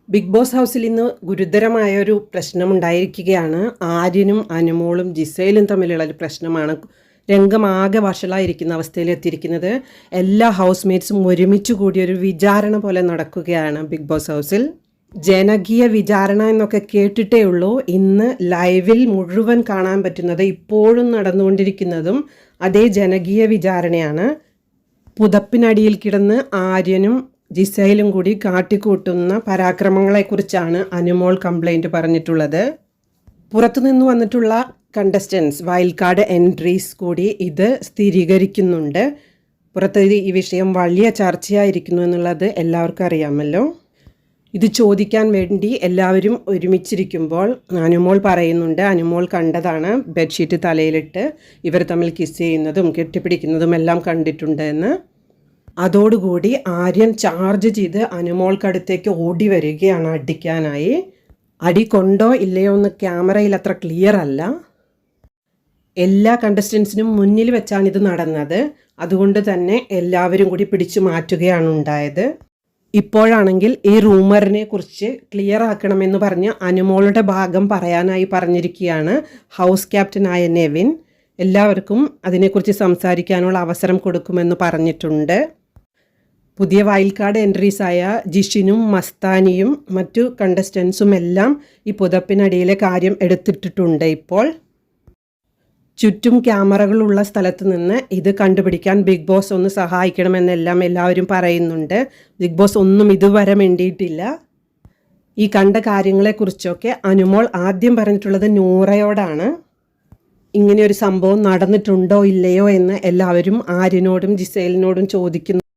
Big boss ഹൗസിൽ ഇന്ന് ഗുരുതരമായൊരു പ്രശ്നമുണ്ടായിരിക്കുകയാണ്. ആര്യനും അനുമോളും ജിസയിലും തമ്മിലുള്ള ഒരു പ്രശ്നമാണ് രംഗമാകെ വഷളായിരിക്കുന്ന അവസ്ഥയിലെത്തിയിരിക്കുന്നത്. എല്ലാ ഹൗസ് മേറ്റ്സും ഒരുമിച്ച് കൂടിയൊരു വിചാരണ പോലെ നടക്കുകയാണ് ബിഗ് ബോസ് ഹൗസിൽ. ജനകീയ വിചാരണ എന്നൊക്കെ കേട്ടിട്ടേ ഉള്ളൂ. ഇന്ന് ലൈവിൽ മുഴുവൻ കാണാൻ പറ്റുന്നത് ഇപ്പോഴും നടന്നുകൊണ്ടിരിക്കുന്നതും അതേ ജനകീയ വിചാരണയാണ്. പുതപ്പിനടിയിൽ കിടന്ന് ആര്യനും ജിസയിലും കൂടി കാട്ടിക്കൂട്ടുന്ന പരാക്രമങ്ങളെക്കുറിച്ചാണ് അനുമോൾ കംപ്ലൈൻറ്റ് പറഞ്ഞിട്ടുള്ളത്. പുറത്തുനിന്ന് വന്നിട്ടുള്ള കണ്ടസ്റ്റൻസ് വൈൽഡ് കാർഡ് എൻട്രീസ് കൂടി ഇത് സ്ഥിരീകരിക്കുന്നുണ്ട്. പുറത്ത് ഈ വിഷയം വലിയ ചർച്ചയായിരിക്കുന്നു എന്നുള്ളത് എല്ലാവർക്കും അറിയാമല്ലോ. ഇത് ചോദിക്കാൻ വേണ്ടി എല്ലാവരും ഒരുമിച്ചിരിക്കുമ്പോൾ അനുമോൾ പറയുന്നുണ്ട്, അനുമോൾ കണ്ടതാണ്, ബെഡ്ഷീറ്റ് തലയിലിട്ട് ഇവർ തമ്മിൽ കിസ് ചെയ്യുന്നതും കെട്ടിപ്പിടിക്കുന്നതും എല്ലാം കണ്ടിട്ടുണ്ട് എന്ന്. അതോടുകൂടി ആര്യൻ ചാർജ് ചെയ്ത് അനുമോൾക്കടുത്തേക്ക് ഓടി വരികയാണ് അടിക്കാനായി. അടി കൊണ്ടോ ഇല്ലയോ എന്ന് ക്യാമറയിൽ അത്ര ക്ലിയർ അല്ല. എല്ലാ കണ്ടസ്റ്റൻസിനും മുന്നിൽ വെച്ചാണ് ഇത് നടന്നത്. അതുകൊണ്ട് തന്നെ എല്ലാവരും കൂടി പിടിച്ചു മാറ്റുകയാണ് ഉണ്ടായത്. ഇപ്പോഴാണെങ്കിൽ ഈ റൂമറിനെ കുറിച്ച് ക്ലിയർ ആക്കണമെന്ന് പറഞ്ഞ് അനുമോളുടെ ഭാഗം പറയാനായി പറഞ്ഞിരിക്കുകയാണ് ഹൗസ് ക്യാപ്റ്റനായ നെവിൻ. എല്ലാവർക്കും അതിനെക്കുറിച്ച് സംസാരിക്കാനുള്ള അവസരം കൊടുക്കുമെന്ന് പറഞ്ഞിട്ടുണ്ട്. പുതിയ വൈൽഡ് കാർഡ് എൻട്രീസായ ജിഷിനും മസ്താനിയും മറ്റു കണ്ടസ്റ്റൻസും എല്ലാം ഈ പുതപ്പിനടിയിലെ കാര്യം എടുത്തിട്ടിട്ടുണ്ട്. ഇപ്പോൾ ചുറ്റും ക്യാമറകളുള്ള സ്ഥലത്ത് നിന്ന് ഇത് കണ്ടുപിടിക്കാൻ ബിഗ് ബോസ് ഒന്ന് സഹായിക്കണമെന്നെല്ലാം എല്ലാവരും പറയുന്നുണ്ട്. ബിഗ് ബോസ് ഒന്നും ഇതുവരെ വേണ്ടിയിട്ടില്ല. ഈ കണ്ട കാര്യങ്ങളെക്കുറിച്ചൊക്കെ അനുമോൾ ആദ്യം പറഞ്ഞിട്ടുള്ളത് നൂറയോടാണ്. ഇങ്ങനെയൊരു സംഭവം നടന്നിട്ടുണ്ടോ ഇല്ലയോ എന്ന് എല്ലാവരും ആര്യനോടും ജിസേലിനോടും ചോദിക്കുന്നു.